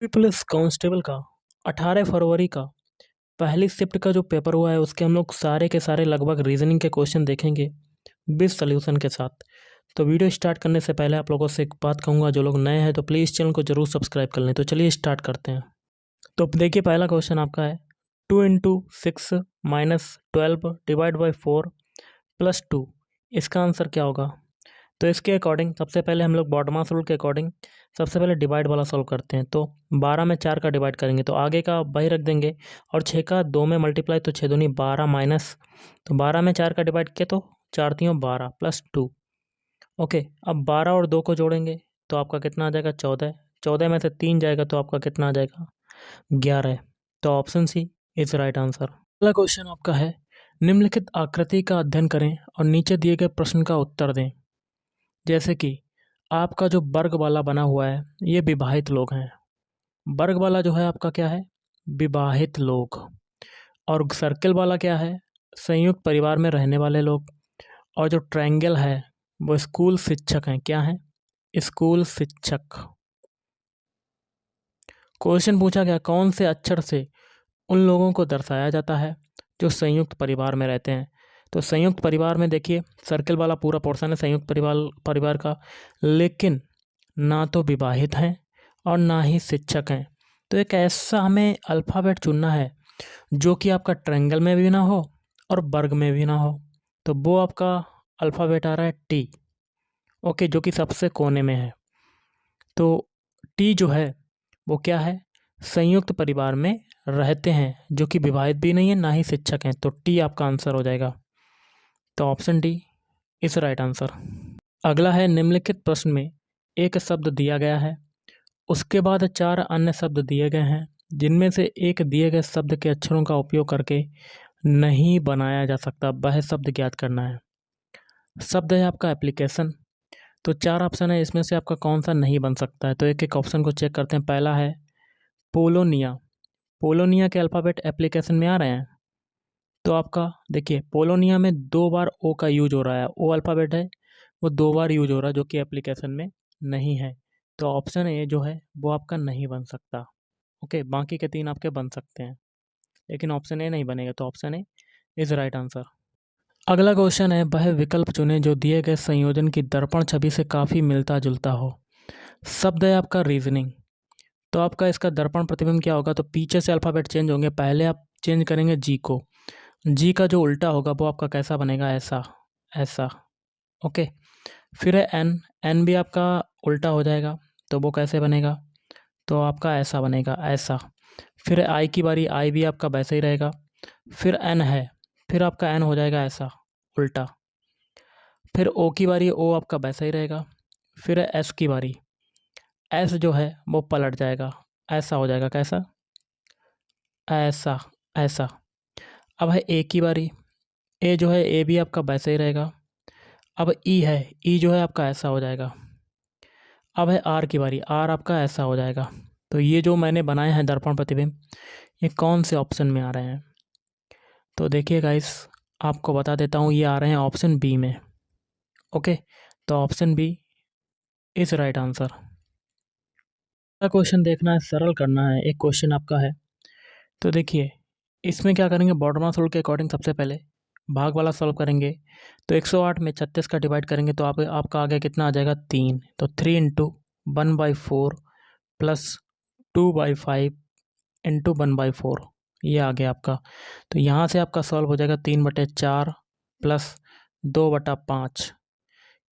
Police constable का 18 फरवरी का पहली शिफ्ट का जो पेपर हुआ है उसके हम लोग सारे के सारे लगभग रीजनिंग के क्वेश्चन देखेंगे विद सॉल्यूशन के साथ। तो वीडियो स्टार्ट करने से पहले आप लोगों से एक बात कहूँगा, जो लोग नए हैं तो प्लीज़ चैनल को जरूर सब्सक्राइब कर लें। तो चलिए स्टार्ट करते हैं। तो देखिए, पहला क्वेश्चन आपका है 2 × 6 - 12 डिवाइड बाई 4 प्लस 2। इसका आंसर क्या होगा? तो इसके अकॉर्डिंग सबसे पहले हम लोग बॉडमास रूल के अकॉर्डिंग सबसे पहले डिवाइड वाला सॉल्व करते हैं। तो 12 में 4 का डिवाइड करेंगे तो आगे का वही रख देंगे, और 6 का 2 में मल्टीप्लाई तो 6 दूनी 12 माइनस, तो 12 में 4 का डिवाइड किया तो 4 3 12 प्लस 2। ओके, अब 12 और 2 को जोड़ेंगे तो आपका कितना आ जाएगा? 14। 14 में से 3 जाएगा तो आपका कितना आ जाएगा? 11। तो option C is right answer. अगला क्वेश्चन आपका है, निम्नलिखित आकृति का अध्ययन करें और नीचे दिए गए प्रश्न का उत्तर दें। जैसे कि आपका जो वर्ग वाला बना हुआ है ये विवाहित लोग हैं। वर्ग वाला जो है आपका क्या है? विवाहित लोग। और सर्कल वाला क्या है? संयुक्त परिवार में रहने वाले लोग। और जो ट्रायंगल है वो स्कूल शिक्षक हैं। क्या हैं? स्कूल शिक्षक। क्वेश्चन पूछा गया, कौन से अक्षर से उन लोगों को दर्शाया जाता है जो संयुक्त परिवार में रहते हैं। तो संयुक्त परिवार में देखिए, सर्कल वाला पूरा पोर्शन है संयुक्त परिवार का, लेकिन ना तो विवाहित हैं और ना ही शिक्षक हैं। तो एक ऐसा हमें अल्फ़ाबेट चुनना है जो कि आपका ट्रायंगल में भी ना हो और वर्ग में भी ना हो। तो वो आपका अल्फ़ाबेट आ रहा है टी। ओके, जो कि सबसे कोने में है। तो टी जो है वो क्या है? संयुक्त परिवार में रहते हैं, जो कि विवाहित भी नहीं है ना ही शिक्षक हैं। तो टी आपका आंसर हो जाएगा। तो option D is right answer. अगला है, निम्नलिखित प्रश्न में एक शब्द दिया गया है, उसके बाद 4 अन्य शब्द दिए गए हैं, जिनमें से एक दिए गए शब्द के अक्षरों का उपयोग करके नहीं बनाया जा सकता। वह शब्द ज्ञात करना है। शब्द है आपका एप्लीकेशन। तो 4 ऑप्शन है, इसमें से आपका कौन सा नहीं बन सकता है। तो एक एक ऑप्शन को चेक करते हैं। पहला है पोलोनिया। पोलोनिया के अल्फ़ाबेट एप्लीकेशन में आ रहे हैं। तो आपका देखिए, पोलोनिया में 2 बार ओ का यूज हो रहा है। ओ अल्फ़ाबेट है वो 2 बार यूज हो रहा है, जो कि एप्लीकेशन में नहीं है। तो ऑप्शन ए जो है वो आपका नहीं बन सकता। ओके, बाकी के 3 आपके बन सकते हैं, लेकिन ऑप्शन ए नहीं बनेगा। तो option A is right answer. अगला क्वेश्चन है, वह विकल्प चुनें जो दिए गए संयोजन की दर्पण छवि से काफ़ी मिलता जुलता हो। शब्द है आपका रीजनिंग। तो आपका इसका दर्पण प्रतिबिंब क्या होगा? तो पीछे से अल्फ़ाबेट चेंज होंगे। पहले आप चेंज करेंगे जी को। जी का जो उल्टा होगा वो आपका कैसा बनेगा? ऐसा, ऐसा। ओके, फिर है एन। एन भी आपका उल्टा हो जाएगा, तो वो कैसे बनेगा? तो आपका ऐसा बनेगा, ऐसा। फिर है आई की बारी। आई भी आपका वैसे ही रहेगा। फिर एन है, फिर आपका एन हो जाएगा ऐसा, उल्टा। फिर ओ की बारी। ओ आपका वैसा ही रहेगा। फिर है एस की बारी। एस जो है वो पलट जाएगा, ऐसा हो जाएगा। कैसा? ऐसा, ऐसा। अब है ए की बारी। ए जो है, ए भी आपका वैसे ही रहेगा। अब ई है, ई जो है आपका ऐसा हो जाएगा। अब है आर की बारी। आर आपका ऐसा हो जाएगा। तो ये जो मैंने बनाए हैं दर्पण प्रतिबिंब, ये कौन से ऑप्शन में आ रहे हैं? तो देखिए गाइस, आपको बता देता हूँ, ये आ रहे हैं ऑप्शन बी में। ओके, तो option B is right answer. अगला क्वेश्चन देखना है, सरल करना है। एक क्वेश्चन आपका है, तो देखिए इसमें क्या करेंगे, बॉडमास रूल के अकॉर्डिंग सबसे पहले भाग वाला सॉल्व करेंगे। तो 108 में 36 का डिवाइड करेंगे तो आपका आगे कितना आ जाएगा? 3। तो 3 × 1/4 प्लस 2/5 इंटू 1/4, ये आ गया आपका। तो यहाँ से आपका सॉल्व हो जाएगा 3/4 प्लस 2/5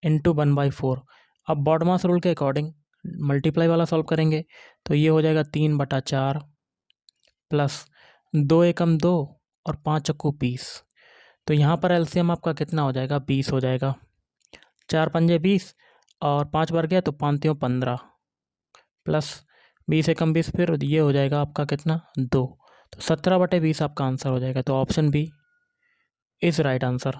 इंटू 1/4। अब बॉडमास रूल के अकॉर्डिंग मल्टीप्लाई वाला सॉल्व करेंगे तो ये हो जाएगा 3/4 प्लस 2 एकम 2 और 5 चक्कू 20। तो यहाँ पर एलसीएम आपका कितना हो जाएगा? 20 हो जाएगा। 4 पंजे 20 और 5 बार गया तो 5 त्यों 15 प्लस 20 एकम 20, फिर ये हो जाएगा आपका कितना? 2। तो 17/20 आपका आंसर हो जाएगा। तो option B is right answer.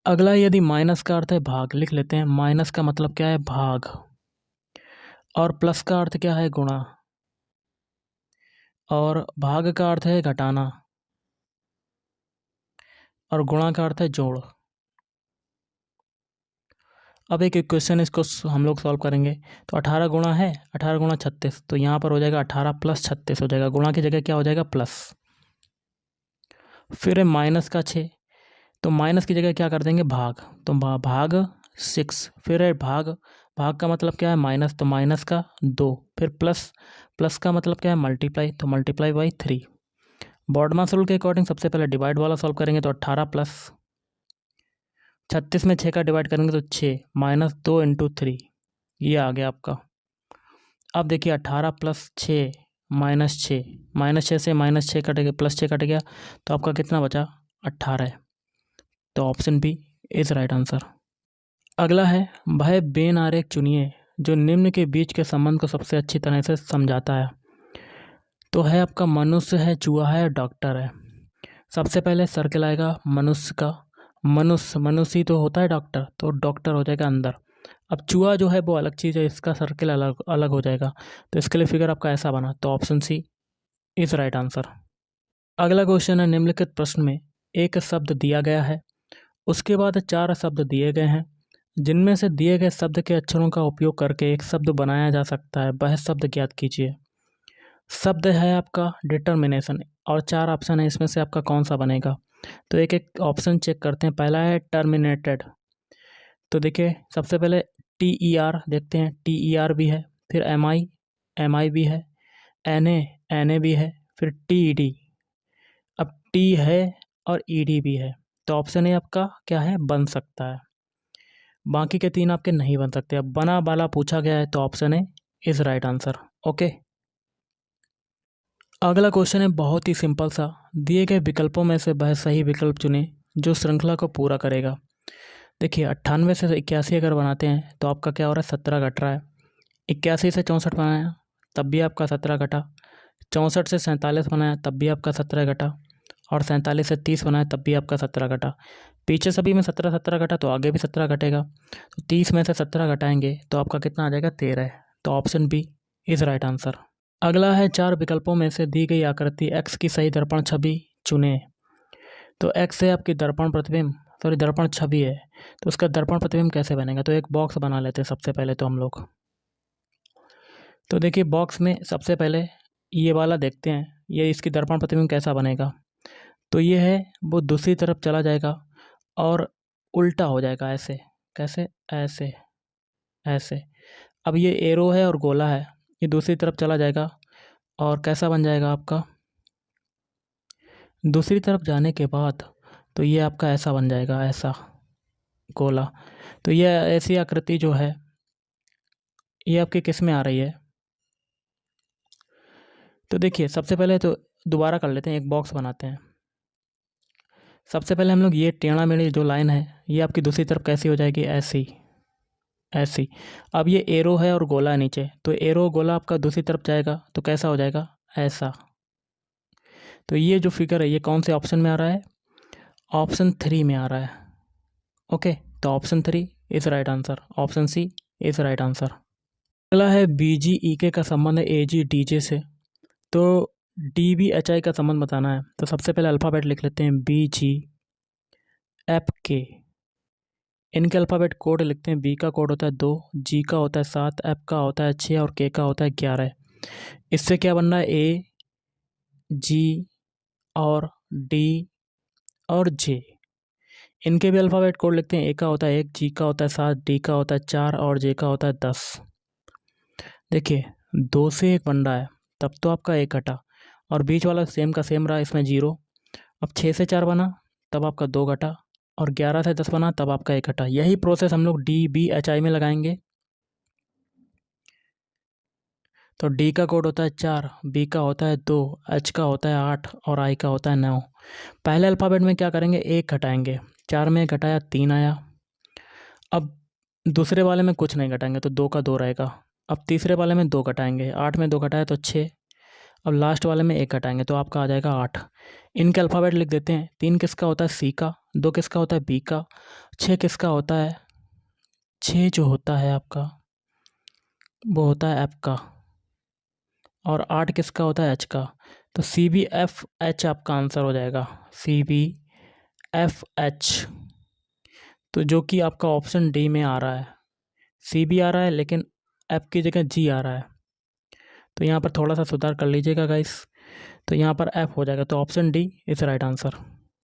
अगला, यदि माइनस का अर्थ है भाग, लिख लेते हैं। माइनस का मतलब क्या है? भाग। और प्लस का अर्थ क्या है? गुणा। और भाग का अर्थ है घटाना। और गुणा का अर्थ है जोड़। अब एक इक्वेशन इसको हम लोग सॉल्व करेंगे। तो 18 गुणा है, 18 गुणा 36, तो यहाँ पर हो जाएगा 18 प्लस 36 हो जाएगा, गुणा की जगह क्या हो जाएगा प्लस। फिर है माइनस का 6, तो माइनस की जगह क्या कर देंगे भाग, तो भाग 6। फिर है भाग, भाग का मतलब क्या है माइनस, तो माइनस का 2। फिर प्लस, प्लस का मतलब क्या है मल्टीप्लाई, तो मल्टीप्लाई बाई 3। बॉडमास रूल के अकॉर्डिंग सबसे पहले डिवाइड वाला सॉल्व करेंगे, तो 18 प्लस 36 में 6 का डिवाइड करेंगे तो 6 माइनस 2 इंटू 3, ये आ गया आपका। अब देखिए 18 प्लस 6 माइनस 6, माइनस 6 से माइनस 6 कट गया, प्लस 6 कट गया, तो आपका कितना बचा 18 है। तो option B is right answer. अगला है भाई बेन आरेख चुनिए जो निम्न के बीच के संबंध को सबसे अच्छी तरह से समझाता है। तो है आपका मनुष्य है, चूहा है, डॉक्टर है। सबसे पहले सर्कल आएगा मनुष्य का, मनुष्य तो होता है डॉक्टर, तो डॉक्टर हो जाएगा अंदर। अब चूहा जो है वो अलग चीज़ है, इसका सर्कल अलग अलग हो जाएगा, तो इसके लिए फिगर आपका ऐसा बना, तो option C is right answer. अगला क्वेश्चन है निम्नलिखित प्रश्न में एक शब्द दिया गया है, उसके बाद 4 शब्द दिए गए हैं, जिनमें से दिए गए शब्द के अक्षरों का उपयोग करके एक शब्द बनाया जा सकता है, वह शब्द ज्ञात कीजिए। शब्द है आपका डिटर्मिनेशन और 4 ऑप्शन है, इसमें से आपका कौन सा बनेगा। तो एक एक ऑप्शन चेक करते हैं। पहला है टर्मिनेटेड, तो देखिए सबसे पहले TER देखते हैं, TER भी है, फिर MI भी है, NA भी है, फिर TED। अब T है और ED भी है, तो ऑप्शन ए आपका क्या है बन सकता है, बाकी के 3 आपके नहीं बन सकते। अब बना वाला पूछा गया है, तो option A is right answer. Okay, अगला क्वेश्चन है बहुत ही सिंपल सा, दिए गए विकल्पों में से वह सही विकल्प चुने जो श्रृंखला को पूरा करेगा। देखिए 98 से 81 अगर बनाते हैं तो आपका क्या हो रहा है 17 घट रहा है। 81 से 64 बनाया तब भी आपका 17 घटा, 64 से 47 बनाया तब भी आपका 17 घटा, और 47 से 30 बनाया तब भी आपका 17 घटा। पीछे सभी में 17 घटा तो आगे भी 17 घटेगा, तो 30 में से 17 घटाएंगे तो आपका कितना आ जाएगा 13। तो option B is right answer. अगला है 4 विकल्पों में से दी गई आकृति एक्स की सही दर्पण छवि चुने। तो एक्स है आपकी दर्पण प्रतिबिंब, सॉरी दर्पण छवि है, तो उसका दर्पण प्रतिबिंब कैसे बनेगा। तो एक बॉक्स बना लेते हैं सबसे पहले तो हम लोग। तो देखिए बॉक्स में सबसे पहले ये वाला देखते हैं, ये इसकी दर्पण प्रतिबिंब कैसा बनेगा। तो ये है वो दूसरी तरफ चला जाएगा और उल्टा हो जाएगा, ऐसे कैसे, ऐसे ऐसे। अब ये एरो है और गोला है, ये दूसरी तरफ चला जाएगा और कैसा बन जाएगा आपका, दूसरी तरफ जाने के बाद तो ये आपका ऐसा बन जाएगा, ऐसा गोला। तो ये ऐसी आकृति जो है ये आपके किस में आ रही है। तो देखिए सबसे पहले तो दोबारा कर लेते हैं, एक बॉक्स बनाते हैं। सबसे पहले हम लोग ये टेढ़ा मेढ़ी जो लाइन है ये आपकी दूसरी तरफ कैसी हो जाएगी, ऐसी ऐसी। अब ये एरो है और गोला है नीचे, तो एरो गोला आपका दूसरी तरफ जाएगा तो कैसा हो जाएगा, ऐसा। तो ये जो फिगर है ये कौन से ऑप्शन में आ रहा है, ऑप्शन 3 में आ रहा है। ओके, तो option 3 is right answer, option C is right answer. अगला है BGEK का संबंध है AGDJ से, तो DBHI का संबंध बताना है। तो सबसे पहले अल्फ़ाबेट लिख लेते हैं BGFK, इनके अल्फ़ाबेट कोड लिखते हैं। B का कोड होता है 2, G का होता है 7, F का होता है 6 और K का होता है 11। इससे क्या बन रहा है, A G और D और J, इनके भी अल्फ़ाबेट कोड लिखते हैं। A का होता है 1, G का होता है 7, D का होता है 4 और J का होता है 10। देखिए 2 से 1 बन रहा है तब तो आपका 1 घटा, और बीच वाला सेम का सेम रहा, इसमें 0। अब 6 से 4 बना तब आपका 2 घटा, और 11 से 10 बना तब आपका 1 घटा। यही प्रोसेस हम लोग DBHI में लगाएंगे। तो D का कोड होता है 4, B का होता है 2, H का होता है 8 और I का होता है 9। पहले अल्फ़ाबेट में क्या करेंगे, 1 घटाएंगे, 4 में घटाया 3 आया। अब दूसरे वाले में कुछ नहीं घटाएंगे तो 2 का 2 रहेगा। अब तीसरे वाले में 2 घटाएंगे, 8 में 2 घटाया तो 6। अब लास्ट वाले में 1 घटाएंगे तो आपका आ जाएगा 8। इनके अल्फ़ाबेट लिख देते हैं। 3 किसका होता है, C का, 2 किसका होता है, B का, 6 किसका होता है, 6 जो होता है आपका वो होता है F का, और 8 किसका होता है, H का। तो CBFH आपका आंसर हो जाएगा, CBFH, तो जो कि आपका ऑप्शन डी में आ रहा है। सी भी आ रहा है लेकिन एफ की जगह जी आ रहा है, तो यहाँ पर थोड़ा सा सुधार कर लीजिएगा गाइस। तो यहाँ पर एफ हो जाएगा, तो option D is right answer.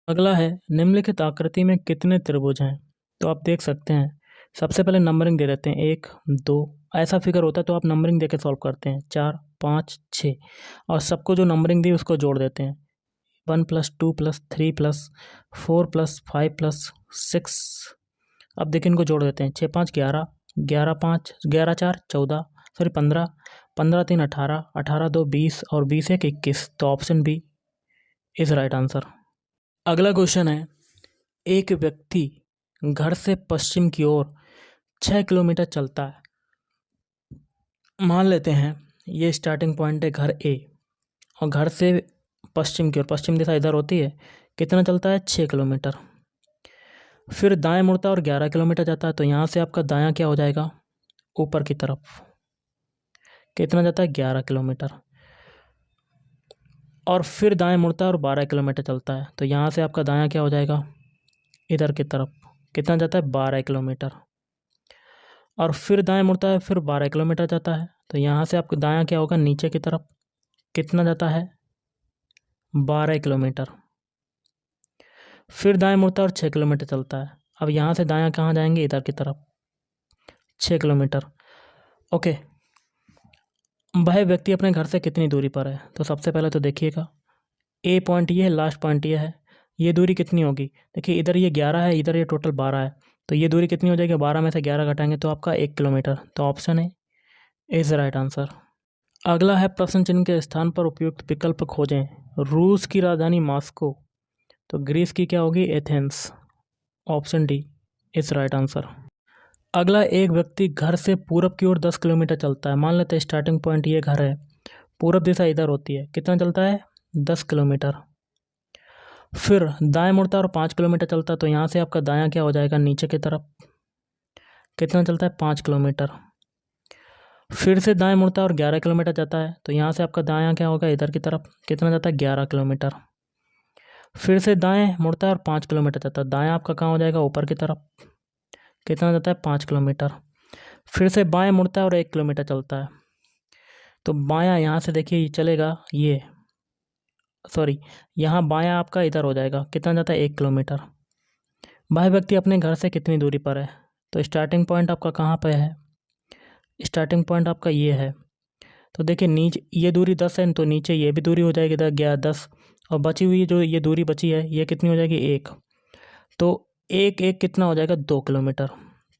अगला है निम्नलिखित आकृति में कितने त्रिभुज हैं। तो आप देख सकते हैं, सबसे पहले नंबरिंग दे देते हैं 1 2, ऐसा फिगर होता है तो आप नंबरिंग दे के सॉल्व करते हैं 4 5 6, और सबको जो नंबरिंग दी उसको जोड़ देते हैं 1 + 2 + 3 + 4 + 5 + 6। अब देखिए इनको जोड़ देते हैं 6 5 11, 11 5 11 4 14, सॉरी 15, 15 3 18, 18 2 20 और 20 1 21। तो option B is right answer. अगला क्वेश्चन है, एक व्यक्ति घर से पश्चिम की ओर 6 किलोमीटर चलता है। मान लेते हैं ये स्टार्टिंग पॉइंट है घर ए, और घर से पश्चिम की ओर, पश्चिम दिशा इधर होती है, कितना चलता है 6 किलोमीटर। फिर दाएं मुड़ता है और 11 किलोमीटर जाता है, तो यहाँ से आपका दायां क्या हो जाएगा, ऊपर की तरफ, कितना जाता है 11 किलोमीटर। और फिर दाएं मुड़ता है और 12 किलोमीटर चलता है, तो यहाँ से आपका दायां क्या हो जाएगा, इधर की तरफ, कितना जाता है 12 किलोमीटर। और फिर दाएं मुड़ता है, फिर 12 किलोमीटर जाता है, तो यहाँ से आपका दायां क्या होगा, नीचे की तरफ, कितना जाता है 12 किलोमीटर। फिर दाएं मुड़ता है और 6 किलोमीटर चलता है। अब यहाँ से दायां कहाँ जाएंगे, इधर की तरफ, 6 किलोमीटर। ओके, वह व्यक्ति अपने घर से कितनी दूरी पर है। तो सबसे पहले तो देखिएगा, ए पॉइंट ये है, लास्ट पॉइंट ये है, ये दूरी कितनी होगी। देखिए इधर ये 11 है, इधर ये टोटल 12 है, तो ये दूरी कितनी हो जाएगी, 12 में से 11 घटाएंगे तो आपका 1 किलोमीटर। तो option A is right answer. अगला है, प्रश्न चिन्ह के स्थान पर उपयुक्त विकल्प खोजें। रूस की राजधानी मॉस्को, तो ग्रीस की क्या होगी, Athens. Option D is right answer. अगला, एक व्यक्ति घर से पूरब की ओर 10 किलोमीटर चलता है। मान लेते हैं स्टार्टिंग पॉइंट ये घर है, पूरब दिशा इधर होती है, कितना चलता है 10 किलोमीटर। फिर दाएं मुड़ता है और 5 किलोमीटर चलता है, तो यहाँ से आपका दायां क्या हो जाएगा, नीचे की तरफ, कितना चलता है 5 किलोमीटर। फिर से दाएं मुड़ता है और 11 किलोमीटर जाता है, तो यहाँ से आपका दायां क्या होगा, इधर की तरफ, कितना जाता है 11 किलोमीटर। फिर से दाएं मुड़ता है और 5 किलोमीटर जाता है, दायां आपका कहाँ हो जाएगा, ऊपर की तरफ, कितना जाता है 5 किलोमीटर। फिर से बाएं मुड़ता है और 1 किलोमीटर चलता है, तो बायां यहाँ से देखिए चलेगा ये, सॉरी यहाँ बायां आपका इधर हो जाएगा, कितना जाता है 1 किलोमीटर। वह व्यक्ति अपने घर से कितनी दूरी पर है। तो स्टार्टिंग पॉइंट आपका कहाँ पे है, स्टार्टिंग पॉइंट आपका ये है, तो देखिए नीचे ये दूरी 10 है, तो नीचे ये भी दूरी हो जाएगी 10, और बची हुई जो ये दूरी बची है ये कितनी हो जाएगी 1, तो 1 1 कितना हो जाएगा 2 किलोमीटर।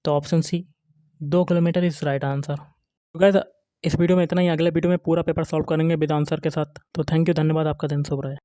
तो option C 2 kilometre is right answer. तो गाइस इस वीडियो में इतना ही, अगले वीडियो में पूरा पेपर सॉल्व करेंगे विद आंसर के साथ। तो थैंक यू, धन्यवाद, आपका दिन शुभ रहे।